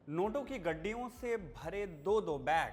नोटों की गड्डियों से भरे दो दो बैग,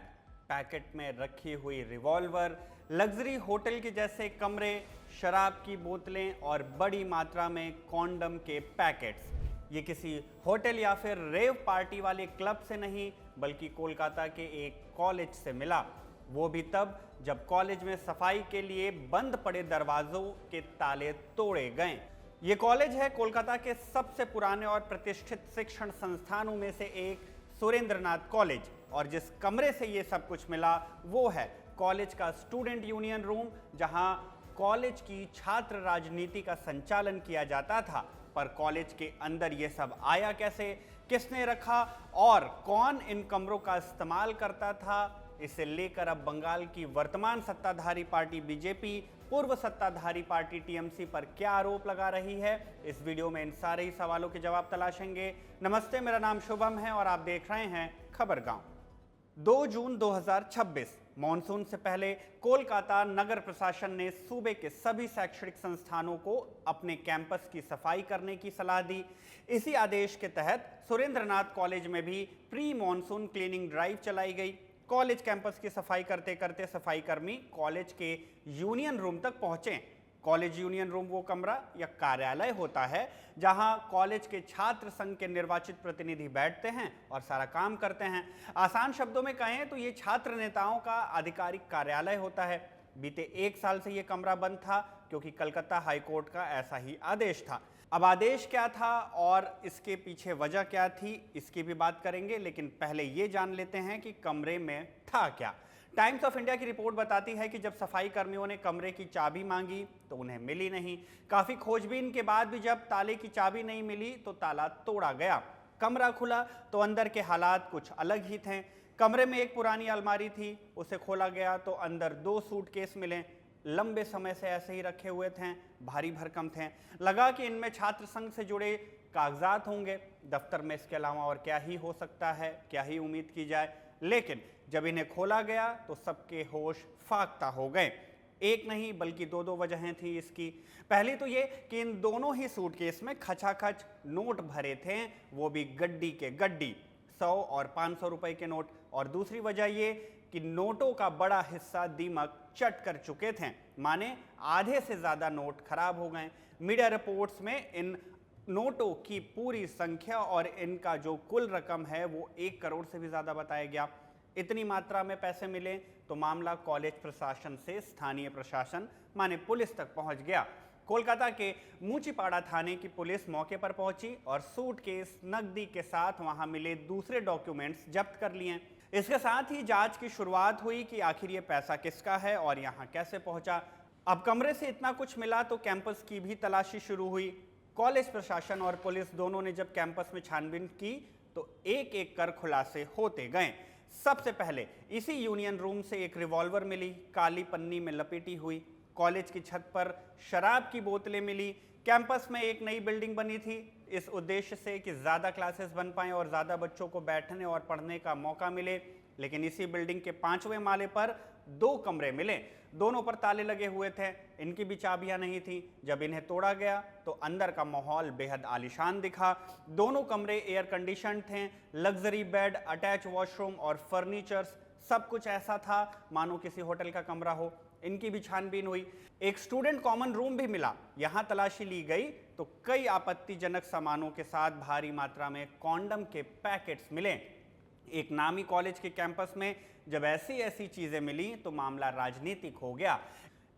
पैकेट में रखी हुई रिवॉल्वर, लग्जरी होटल के जैसे कमरे, शराब की बोतलें और बड़ी मात्रा में कॉन्डम के पैकेट्स। ये किसी होटल या फिर रेव पार्टी वाले क्लब से नहीं बल्कि कोलकाता के एक कॉलेज से मिला। वो भी तब जब कॉलेज में सफाई के लिए बंद पड़े दरवाजों के ताले तोड़े गए। ये कॉलेज है कोलकाता के सबसे पुराने और प्रतिष्ठित शिक्षण संस्थानों में से एक, सुरेंद्रनाथ कॉलेज। और जिस कमरे से ये सब कुछ मिला वो है कॉलेज का स्टूडेंट यूनियन रूम, जहां कॉलेज की छात्र राजनीति का संचालन किया जाता था। पर कॉलेज के अंदर ये सब आया कैसे, किसने रखा और कौन इन कमरों का इस्तेमाल करता था, इसे लेकर अब बंगाल की वर्तमान सत्ताधारी पार्टी बीजेपी पूर्व सत्ताधारी पार्टी टीएमसी पर क्या आरोप लगा रही है, इस वीडियो में इन सारे ही सवालों के जवाब तलाशेंगे। नमस्ते, मेरा नाम शुभम है और आप देख रहे हैं खबर गांव। 2 जून 2026 मॉनसून से पहले कोलकाता नगर प्रशासन ने सूबे के सभी शैक्षणिक संस्थानों को अपने कैंपस की सफाई करने की सलाह दी। इसी आदेश के तहत सुरेंद्रनाथ कॉलेज में भी प्री मॉनसून क्लीनिंग ड्राइव चलाई गई। कॉलेज कैंपस की सफाई करते करते सफाई कर्मी कॉलेज के यूनियन रूम तक पहुंचे। कॉलेज यूनियन रूम वो कमरा या कार्यालय होता है जहां कॉलेज के छात्र संघ के निर्वाचित प्रतिनिधि बैठते हैं और सारा काम करते हैं। आसान शब्दों में कहें तो ये छात्र नेताओं का आधिकारिक कार्यालय होता है। बीते 1 साल से ये कमरा बंद था क्योंकि कलकत्ता हाईकोर्ट का ऐसा ही आदेश था। अब आदेश क्या था और इसके पीछे वजह क्या थी, इसकी भी बात करेंगे, लेकिन पहले ये जान लेते हैं कि कमरे में था क्या। टाइम्स ऑफ इंडिया की रिपोर्ट बताती है कि जब सफाई कर्मियों ने कमरे की चाबी मांगी तो उन्हें मिली नहीं। काफी खोजबीन के बाद भी जब ताले की चाबी नहीं मिली तो ताला तोड़ा गया। कमरा खुला तो अंदर के हालात कुछ अलग ही थे। कमरे में एक पुरानी अलमारी थी, उसे खोला गया तो अंदर 2 सूटकेस मिले। लंबे समय से ऐसे ही रखे हुए थे, भारी भरकम थे। लगा कि इनमें छात्र संघ से जुड़े कागजात होंगे। दफ्तर में इसके अलावा और क्या ही हो सकता है, क्या ही उम्मीद की जाए। लेकिन जब इन्हें खोला गया तो सबके होश फाख्ता हो गए। एक नहीं बल्कि 2 वजहें थी इसकी। पहली तो ये कि इन दोनों ही सूटकेस में खचाखच नोट भरे थे, वो भी गड्डी के गड्डी, 100 और 500 रुपए के नोट। और दूसरी वजह ये कि नोटों का बड़ा हिस्सा दीमक चट कर चुके थे, माने आधे से ज्यादा नोट खराब हो गए। मीडिया रिपोर्ट्स में इन नोटों की पूरी संख्या और इनका जो कुल रकम है वो 1 करोड़ से भी ज्यादा बताया गया। इतनी मात्रा में पैसे मिले तो मामला कॉलेज प्रशासन से स्थानीय प्रशासन माने पुलिस तक पहुंच गया। कोलकाता के मुंशीपाड़ा थाने की पुलिस मौके पर पहुंची और सूटकेस नकदी के साथ वहां मिले दूसरे डॉक्यूमेंट्स जब्त कर लिए। इसके साथ ही जांच की शुरुआत हुई कि आखिर ये पैसा किसका है और यहां कैसे पहुंचा। अब कमरे से इतना कुछ मिला तो कैंपस की भी तलाशी शुरू हुई। कॉलेज प्रशासन और पुलिस दोनों ने जब कैंपस में छानबीन की तो एक एक कर खुलासे होते गए। सबसे पहले इसी यूनियन रूम से एक रिवॉल्वर मिली, काली पन्नी में लपेटी हुई। कॉलेज की छत पर शराब की बोतलें मिली। कैंपस में एक नई बिल्डिंग बनी थी इस उद्देश्य से कि ज्यादा क्लासेस बन पाएं और ज्यादा बच्चों को बैठने और पढ़ने का मौका मिले। लेकिन इसी बिल्डिंग के 5वें माले पर 2 कमरे मिले, दोनों पर ताले लगे हुए थे, इनकी भी चाबियां नहीं थी। जब इन्हें तोड़ा गया तो अंदर का माहौल बेहद आलीशान दिखा। दोनों कमरे एयर कंडीशन थे, लग्जरी बेड, अटैच वॉशरूम और फर्नीचर्स, सब कुछ ऐसा था मानो किसी होटल का कमरा हो। इनकी भी छानबीन हुई। एक स्टूडेंट कॉमन रूम भी मिला। यहां तलाशी ली गई तो कई आपत्तिजनक सामानों के साथ भारी मात्रा में कॉन्डम के पैकेट्स मिले। एक नामी कॉलेज के कैंपस में जब ऐसी चीजें मिली तो मामला राजनीतिक हो गया।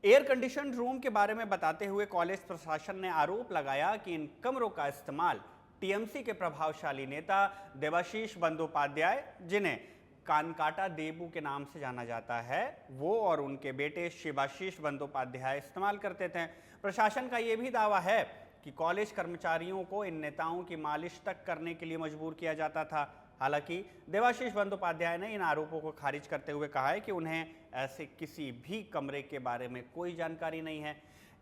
एयर कंडीशन रूम के बारे में बताते हुए कॉलेज प्रशासन ने आरोप लगाया कि इन कमरों का इस्तेमाल टीएमसी के प्रभावशाली नेता देवाशीष बंदोपाध्याय, जिन्हें कानकाटा देबू के नाम से जाना जाता है, वो और उनके बेटे शिवाशीष बंदोपाध्याय इस्तेमाल करते थे। प्रशासन का यह भी दावा है कि कॉलेज कर्मचारियों को इन नेताओं की मालिश तक करने के लिए मजबूर किया जाता था। हालांकि देवाशीष बंदोपाध्याय ने इन आरोपों को खारिज करते हुए कहा है कि उन्हें ऐसे किसी भी कमरे के बारे में कोई जानकारी नहीं है।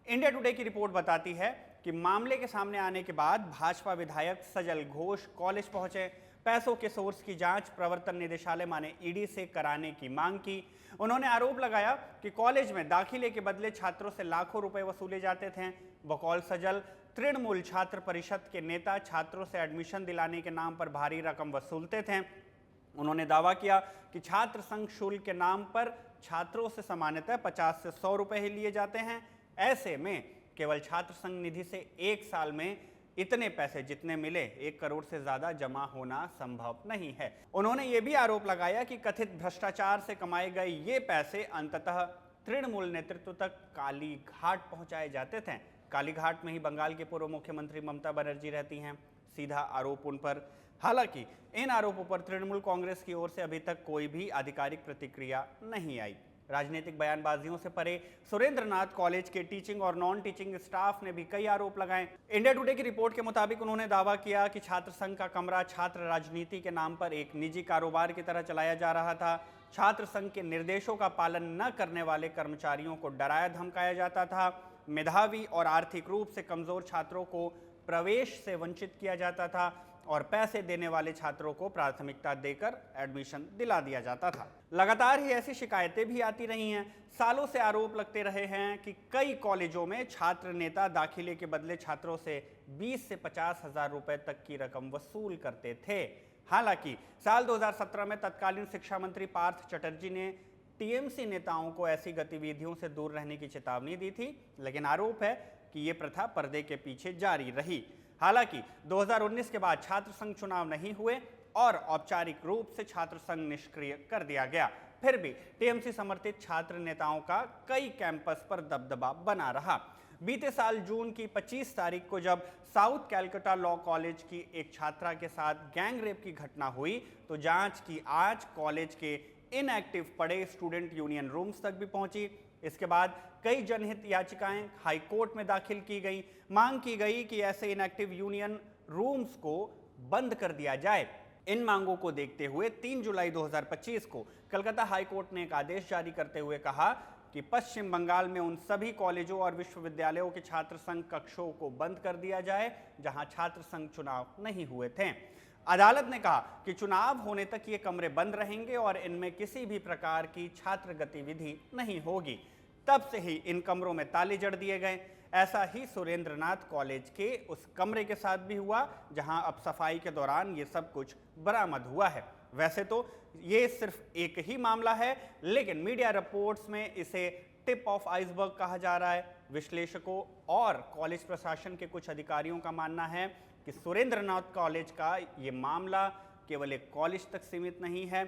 इंडिया टुडे की रिपोर्ट बताती है कि मामले के सामने आने के बाद भाजपा विधायक सजल घोष कॉलेज पहुंचे। पैसों के सोर्स की जांच प्रवर्तन निदेशालय माने ईडी से कराने की मांग की। उन्होंने आरोप लगाया कि कॉलेज में दाखिले के बदले छात्रों से लाखों रुपए वसूले जाते थे। बकौल सजल, तृणमूल छात्र परिषद के नेता छात्रों से एडमिशन दिलाने के नाम पर भारी रकम वसूलते थे। उन्होंने दावा किया कि छात्र संघ शुल्क के नाम पर छात्रों से सामान्यतः 50 से 100 रुपए ही लिए जाते हैं। ऐसे में केवल छात्र संघ निधि से एक साल में इतने पैसे जितने मिले 1 करोड़ से ज्यादा जमा होना संभव नहीं है। उन्होंने ये भी आरोप लगाया कि कथित भ्रष्टाचार से कमाए गए ये पैसे अंततः तृणमूल नेतृत्व तक काली घाट पहुंचाए जाते थे। काली घाट में ही बंगाल के पूर्व मुख्यमंत्री ममता बनर्जी रहती हैं। सीधा आरोप उन पर। हालांकि इन आरोपों पर तृणमूल कांग्रेस की ओर से अभी तक कोई भी आधिकारिक प्रतिक्रिया नहीं आई। राजनीतिक बयानबाजियों से परे सुरेंद्र नाथ कॉलेज के टीचिंग और नॉन टीचिंग स्टाफ ने भी कई आरोप लगाए। इंडिया टुडे की रिपोर्ट के मुताबिक उन्होंने दावा किया कि छात्र संघ का कमरा छात्र राजनीति के नाम पर एक निजी कारोबार की तरह चलाया जा रहा था। छात्र संघ के निर्देशों का पालन न करने वाले कर्मचारियों को डराया धमकाया जाता था। मेधावी और आर्थिक रूप से कमजोर छात्रों को प्रवेश से वंचित किया जाता था और पैसे देने वाले छात्रों को प्राथमिकता देकर एडमिशन दिला दिया जाता था। लगातार ही ऐसी शिकायतें भी आती रही हैं। सालों से आरोप लगते रहे हैं कि कई कॉलेजों में छात्र नेता दाखिले के बदले छात्रों से 20 से 50 हजार रुपए तक की रकम वसूल करते थे। हालांकि साल 2017 में तत्कालीन शिक्षा मंत्री पार्थ चटर्जी ने टीएमसी नेताओं को ऐसी गतिविधियों से दूर रहने की चेतावनी दी थी, लेकिन आरोप है कि यह प्रथा पर्दे के पीछे जारी रही। हालांकि 2019 के बाद छात्र संघ चुनाव नहीं हुए और औपचारिक रूप से छात्र संघ निष्क्रिय कर दिया गया। फिर भी टीएमसी समर्थित छात्र नेताओं का कई कैंपस पर दबदबा बना रहा। बीते साल जून की 25 तारीख को जब साउथ कैलकाटा लॉ कॉलेज की एक छात्रा के साथ गैंग रेप की घटना हुई तो जांच की आज कॉलेज के इनएक्टिव पड़े स्टूडेंट यूनियन रूम्स तक भी पहुंची। इसके बाद कई जनहित याचिकाएं हाई कोर्ट में दाखिल की गई। मांग की गई कि ऐसे इनएक्टिव यूनियन रूम्स को बंद कर दिया जाए। इन मांगों को देखते हुए 3 जुलाई 2025 को कलकत्ता हाई कोर्ट ने एक आदेश जारी करते हुए कहा कि पश्चिम बंगाल में उन सभी कॉलेजों और विश्वविद्यालयों के छात्र संघ कक्षों को बंद कर दिया जाए जहां छात्र संघ चुनाव नहीं हुए थे। अदालत ने कहा कि चुनाव होने तक ये कमरे बंद रहेंगे और इनमें किसी भी प्रकार की छात्र गतिविधि नहीं होगी। तब से ही इन कमरों में ताले जड़ दिए गए। ऐसा ही सुरेंद्र नाथ कॉलेज के उस कमरे के साथ भी हुआ जहां अब सफाई के दौरान ये सब कुछ बरामद हुआ है। वैसे तो ये सिर्फ एक ही मामला है, लेकिन मीडिया रिपोर्ट्स में इसे टिप ऑफ आइसबर्ग कहा जा रहा है। विश्लेषकों और कॉलेज प्रशासन के कुछ अधिकारियों का मानना है कि सुरेंद्र नाथ कॉलेज का ये मामला केवल एक कॉलेज तक सीमित नहीं है,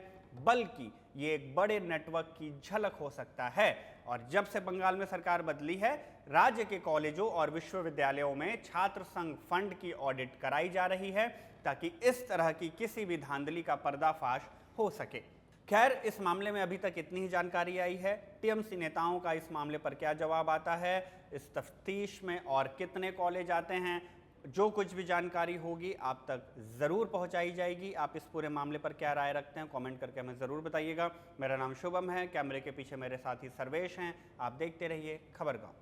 बल्कि ये एक बड़े नेटवर्क की झलक हो सकता है। और जब से बंगाल में सरकार बदली है, राज्य के कॉलेजों और विश्वविद्यालयों में छात्र संघ फंड की ऑडिट कराई जा रही है ताकि इस तरह की किसी भी धांधली का पर्दाफाश हो सके। खैर, इस मामले में अभी तक इतनी ही जानकारी आई है। टीएमसी नेताओं का इस मामले पर क्या जवाब आता है, इस तफ्तीश में और कितने कॉलेज आते हैं, जो कुछ भी जानकारी होगी आप तक ज़रूर पहुंचाई जाएगी। आप इस पूरे मामले पर क्या राय रखते हैं कमेंट करके हमें ज़रूर बताइएगा। मेरा नाम शुभम है, कैमरे के पीछे मेरे साथी सर्वेश हैं। आप देखते रहिए खबरगांव।